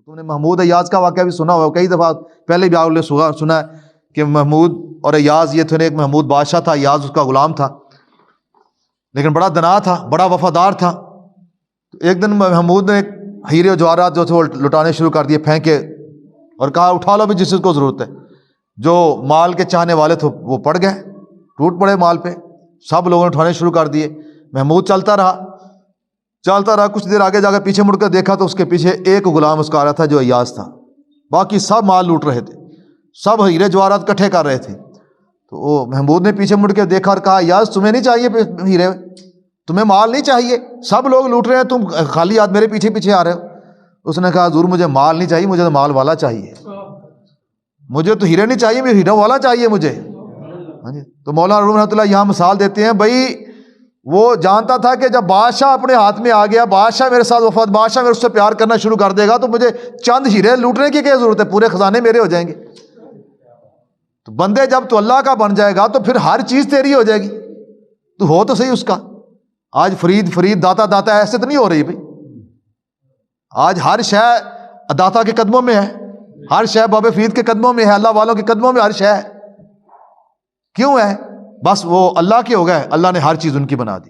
تم نے محمود ایاز کا واقعہ بھی سنا ہوگا، کئی دفعہ پہلے بھی آپ نے سنا ہے کہ محمود اور ایاز یہ تھے، ایک محمود بادشاہ تھا، ایاز اس کا غلام تھا، لیکن بڑا دنا تھا، بڑا وفادار تھا۔ ایک دن محمود نے ہیرے و جواہرات جو تھے وہ لٹانے شروع کر دیے، پھینکے، اور کہا اٹھا لو بھی جس کو ضرورت ہے۔ جو مال کے چاہنے والے تھے وہ پڑ گئے، ٹوٹ پڑے مال پہ، سب لوگوں نے اٹھانے شروع کر دیے۔ محمود چلتا رہا، کچھ دیر آگے جا کے پیچھے مڑ کر دیکھا تو اس کے پیچھے ایک غلام اس کا آ رہا تھا جو ایاز تھا، باقی سب مال لوٹ رہے تھے، سب ہیرے جواہرات اکٹھے کر رہے تھے۔ تو وہ محمود نے پیچھے مڑ کے دیکھا اور کہا ایاز تمہیں نہیں چاہیے ہیرے، تمہیں مال نہیں چاہیے، سب لوگ لوٹ رہے ہیں، تم خالی ہاتھ میرے پیچھے پیچھے آ رہے ہو۔ اس نے کہا حضور مجھے مال نہیں چاہیے، مجھے تو مال والا چاہیے، مجھے تو ہیرے نہیں چاہیے، مجھے ہیروں والا چاہیے مجھے۔ تو مولانا روم رحمۃ اللہ یہاں مثال دیتے ہیں، بھائی وہ جانتا تھا کہ جب بادشاہ اپنے ہاتھ میں آ گیا، بادشاہ میرے ساتھ وفاد، بادشاہ میرے اس سے پیار کرنا شروع کر دے گا تو مجھے چند ہیرے لوٹنے کی کیا ضرورت ہے، پورے خزانے میرے ہو جائیں گے۔ تو بندے جب تو اللہ کا بن جائے گا تو پھر ہر چیز تیری ہو جائے گی، تو ہو تو صحیح اس کا۔ آج فرید داتا ایسے تو نہیں ہو رہی بھائی، آج ہر شے داتا کے قدموں میں ہے، ہر شے بابے فرید کے قدموں میں ہے، اللہ والوں کے قدموں میں ہر شے ہے۔ کیوں ہے؟ بس وہ اللہ کے ہو گئے، اللہ نے ہر چیز ان کی بنا دی۔